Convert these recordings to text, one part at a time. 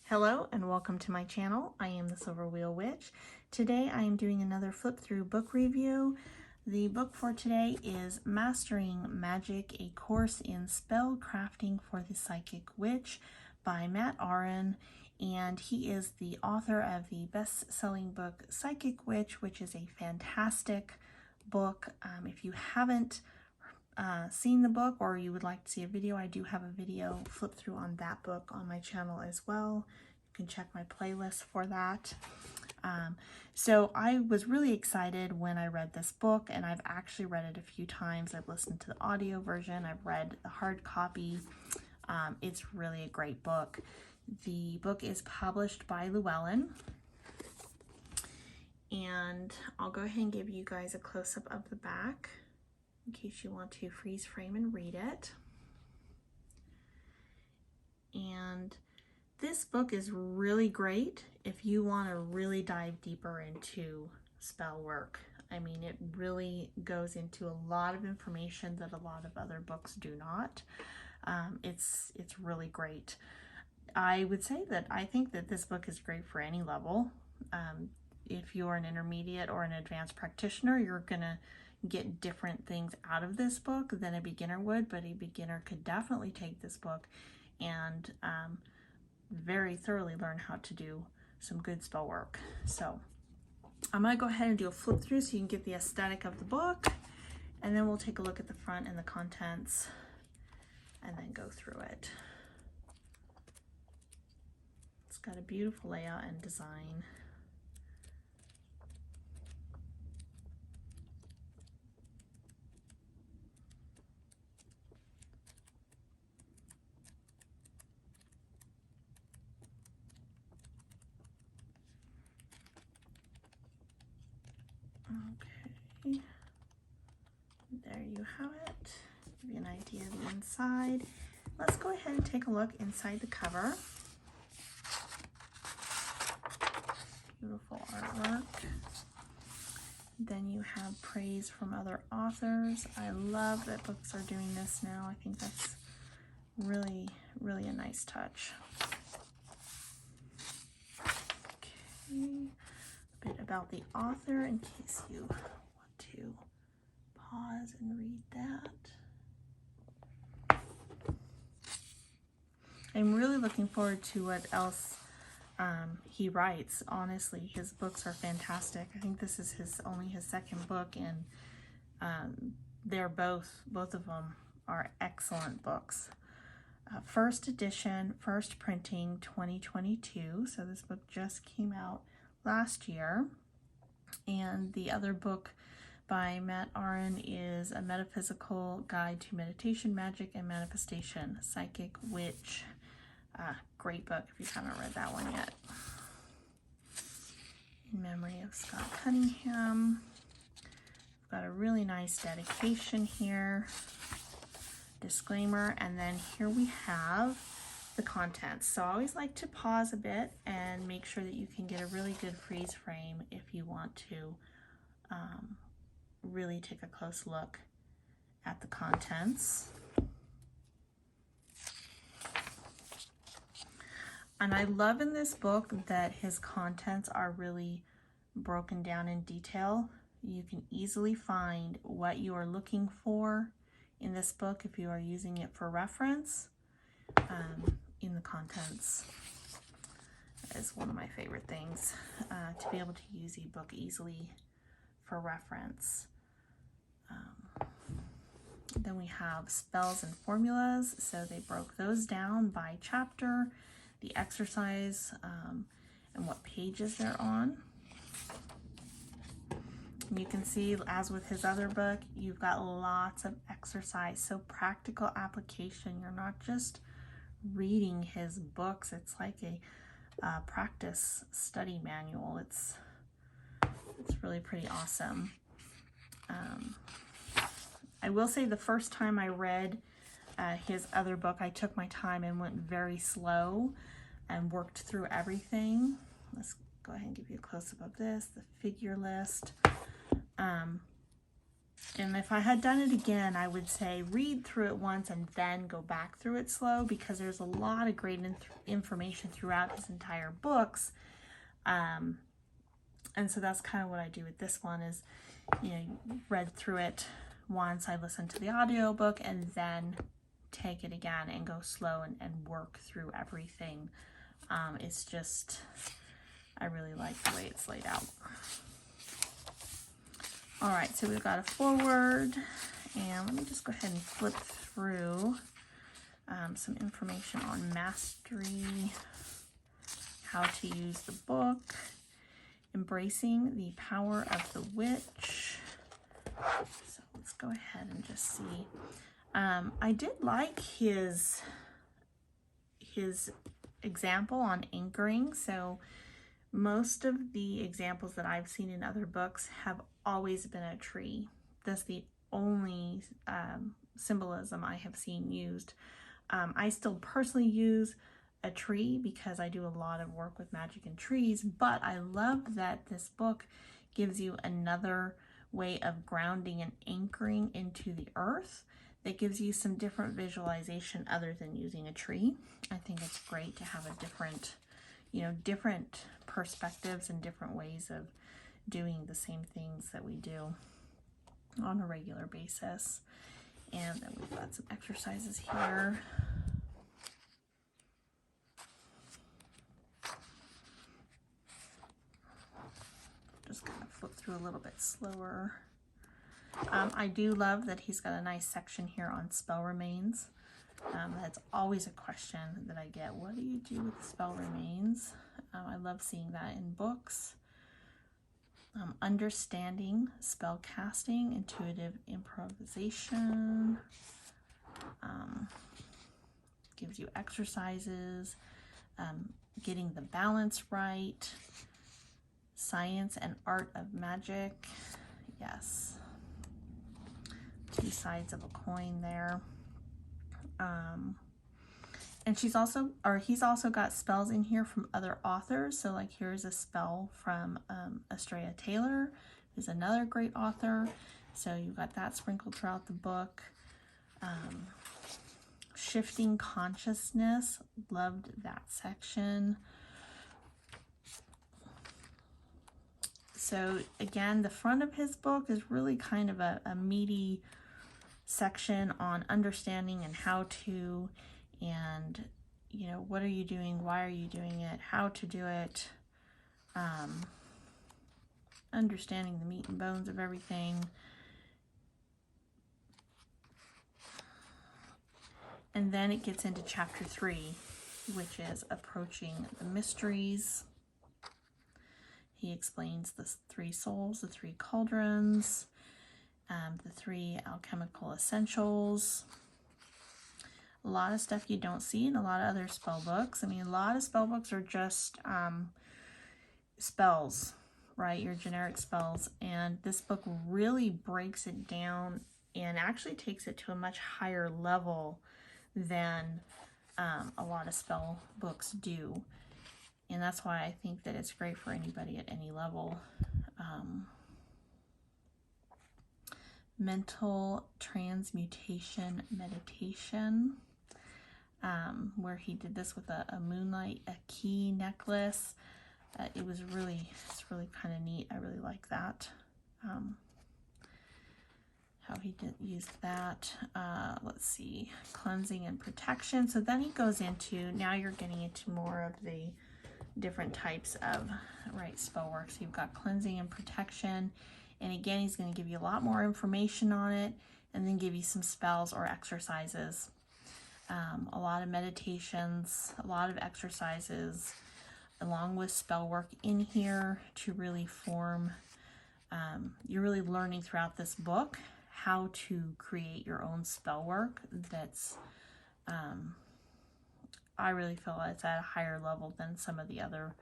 Hello and welcome to my channel. I am the Silver Wheel Witch. Today I am doing another flip through book review. The book for today is Mastering Magic, a Course in Spell Crafting for the Psychic Witch by Auryn, and he is the author of the best-selling book Psychic Witch, which is a fantastic book. If you haven't seen the book or you would like to see a video, I do have a video flip through on that book on my channel as well. You can check my playlist for that. So I was really excited when I read this book, and I've actually read it a few times. I've listened to the audio version, I've read the hard copy. It's really a great book. The book is published by Llewellyn, and I'll go ahead and give you guys a close-up of the back in case you want to freeze frame and read it. And this book is really great if you want to really dive deeper into spell work. I mean, it really goes into a lot of information that a lot of other books do not. It's really great. I would say that I think that this book is great for any level. If you're an intermediate or an advanced practitioner, you're gonna get different things out of this book than a beginner would, but a beginner could definitely take this book and very thoroughly learn how to do some good spell work. So I'm going to go ahead and do a flip through so you can get the aesthetic of the book, and then we'll take a look at the front and the contents and then go through it. It's got a beautiful layout and design. Okay, there you have it. Give you an idea of the inside. Let's go ahead and take a look inside the cover. Beautiful artwork. Then you have praise from other authors. I love that books are doing this now. I think that's really, really a nice touch. Okay. A bit about the author in case you want to pause and read that. I'm really looking forward to what else he writes. Honestly, his books are fantastic. I think this is only his second book, and they're both of them are excellent books. First edition, first printing 2022, so this book just came out last year. And the other book by Auryn is A Metaphysical Guide to Meditation, Magic, and Manifestation, Psychic Witch. Great book if you haven't read that one yet. In memory of Scott Cunningham. I've got a really nice dedication here, disclaimer, and then here we have the contents. So I always like to pause a bit and make sure that you can get a really good freeze frame if you want to really take a close look at the contents. And I love in this book that his contents are really broken down in detail. You can easily find what you are looking for in this book if you are using it for reference. In the contents is one of my favorite things, to be able to use a book easily for reference. Then we have spells and formulas, so they broke those down by chapter, the exercise, and what pages they're on. And you can see, as with his other book, you've got lots of exercise, so practical application. You're not just reading his books, it's like a practice study manual. It's really pretty awesome. I will say the first time I read his other book, I took my time and went very slow and worked through everything. Let's go ahead and give you a close-up of this, the figure list. And if I had done it again, I would say read through it once and then go back through it slow, because there's a lot of great information throughout his entire books. And so that's kind of what I do with this one is, you know, read through it once, I listen to the audiobook, and then take it again and go slow and work through everything. It's just, I really like the way it's laid out. All right, so we've got a foreword, and let me just go ahead and flip through some information on mastery, how to use the book, embracing the power of the witch. So let's go ahead and just see. I did like his example on anchoring. So most of the examples that I've seen in other books have always been a tree. That's the only symbolism I have seen used. I still personally use a tree because I do a lot of work with magic and trees, but I love that this book gives you another way of grounding and anchoring into the earth that gives you some different visualization other than using a tree. I think it's great to have a different, you know, different perspectives and different ways of doing the same things that we do on a regular basis. And then we've got some exercises here. Just kind of flip through a little bit slower. I do love that he's got a nice section here on spell remains. That's alwaase a question that I get. What do you do with spell remains? I love seeing that in books. Understanding spell casting, intuitive improvisation. Gives you exercises. Getting the balance right. Science and art of magic. Yes. Two sides of a coin there. And he's also got spells in here from other authors. So like here's a spell from Estrella Taylor, who's another great author. So you've got that sprinkled throughout the book. Shifting consciousness, loved that section. So again, the front of his book is really kind of a meaty section on understanding and how to, and you know, what are you doing, why are you doing it, how to do it, understanding the meat and bones of everything. And then it gets into chapter 3, which is approaching the mysteries. He explains the 3 souls, the 3 cauldrons, the 3 alchemical essentials. A lot of stuff you don't see in a lot of other spell books. I mean, a lot of spell books are just spells, right? Your generic spells. And this book really breaks it down and actually takes it to a much higher level than a lot of spell books do. And that's why I think that it's great for anybody at any level. Mental transmutation meditation, where he did this with a moonlight, a key necklace. It's really kind of neat. I really like that. How he did use that. Let's see, cleansing and protection. So then he goes into, now you're getting into more of the different types of spell work. So you've got cleansing and protection, and again he's going to give you a lot more information on it and then give you some spells or exercises, a lot of meditations, a lot of exercises along with spell work in here to really form, you're really learning throughout this book how to create your own spell work that's I really feel it's at a higher level than some of the other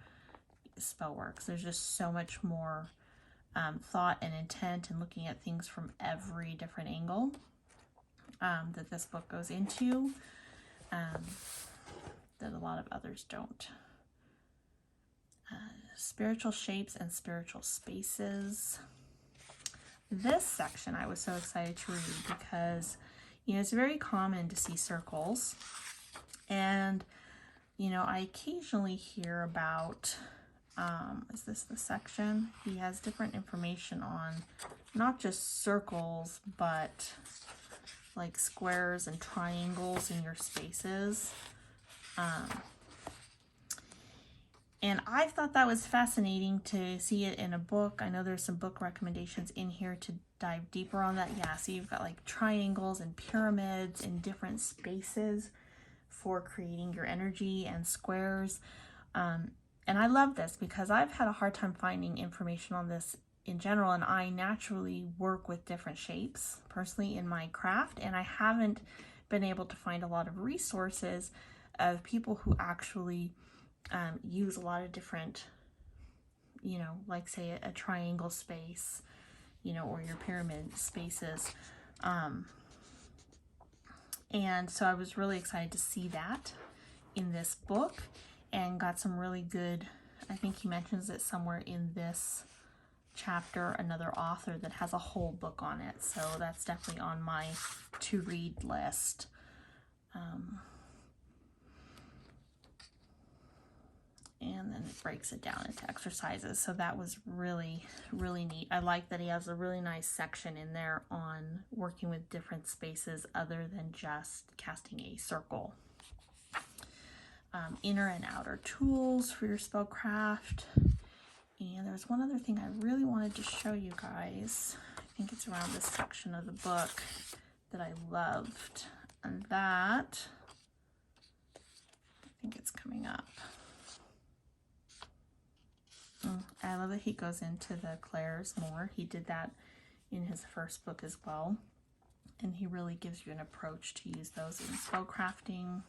spell works. There's just so much more thought and intent and looking at things from every different angle that this book goes into that a lot of others don't. Spiritual shapes and spiritual spaces. this section I was so excited to read because, you know, it's very common to see circles, and, you know, I occasionally hear about, is this the section? He has different information on not just circles, but like squares and triangles in your spaces. And I thought that was fascinating to see it in a book. I know there's some book recommendations in here to dive deeper on that. Yeah, so you've got like triangles and pyramids in different spaces for creating your energy, and squares. And I love this because I've had a hard time finding information on this in general, and I naturally work with different shapes personally in my craft, and I haven't been able to find a lot of resources of people who actually use a lot of different, you know, like say a triangle space, you know, or your pyramid spaces. And so I was really excited to see that in this book, and got some really good, I think he mentions it somewhere in this chapter, another author that has a whole book on it. So that's definitely on my to read list. And then it breaks it down into exercises. So that was really, really neat. I like that he has a really nice section in there on working with different spaces other than just casting a circle. Inner and outer tools for your spellcraft. And there's one other thing I really wanted to show you guys. I think it's around this section of the book that I loved. And that, I think it's coming up. I love that he goes into the clairs more. He did that in his first book as well. And he really gives you an approach to use those in spellcrafting.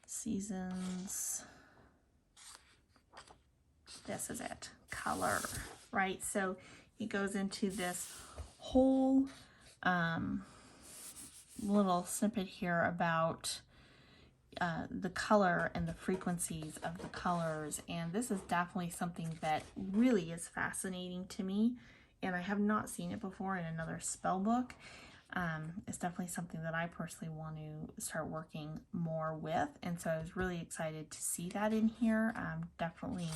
Seasons. This is it. Color, right? So he goes into this whole little snippet here about the color and the frequencies of the colors, and this is definitely something that really is fascinating to me, and I have not seen it before in another spell book. It's definitely something that I personally want to start working more with, and so I was really excited to see that in here. Definitely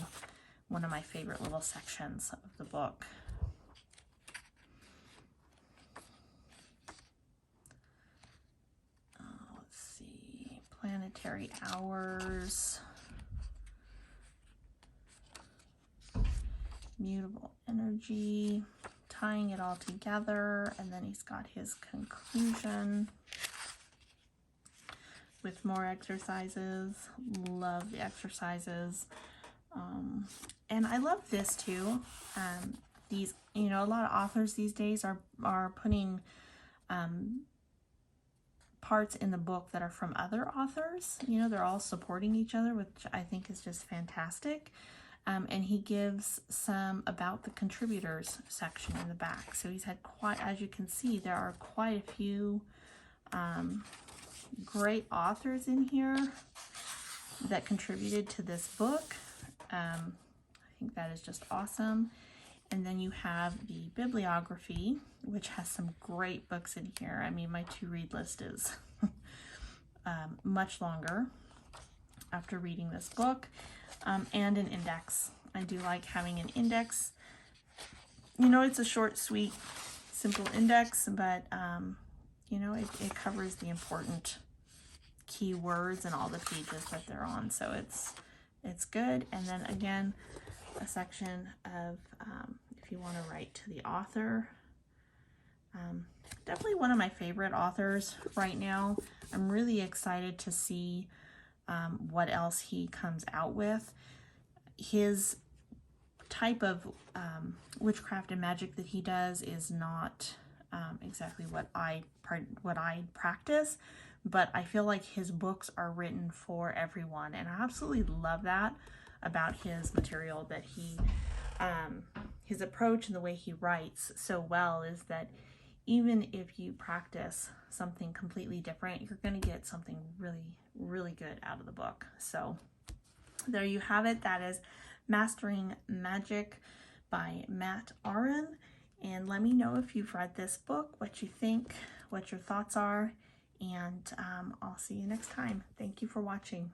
one of my favorite little sections of the book. Planetary hours, mutable energy, tying it all together, and then he's got his conclusion with more exercises. Love the exercises. And I love this too. These, you know, a lot of authors these days are putting parts in the book that are from other authors. You know, they're all supporting each other, which I think is just fantastic. And he gives some about the contributors section in the back. So he's had quite, as you can see, there are quite a few great authors in here that contributed to this book. I think that is just awesome. And then you have the bibliography, which has some great books in here. I mean, my to read list is much longer after reading this book, and an index. I do like having an index. You know, it's a short, sweet, simple index, but you know, it covers the important keywords and all the pages that they're on, so it's good. And then again, a section of if you want to write to the author. Definitely one of my favorite authors right now. I'm really excited to see what else he comes out with. His type of witchcraft and magic that he does is not exactly what I practice, but I feel like his books are written for everyone, and I absolutely love that about his material, that he his approach and the way he writes so well is that even if you practice something completely different, you're going to get something really, really good out of the book. So there you have it. That is Mastering Magick by Auryn. And let me know if you've read this book, what you think, what your thoughts are, and I'll see you next time. Thank you for watching.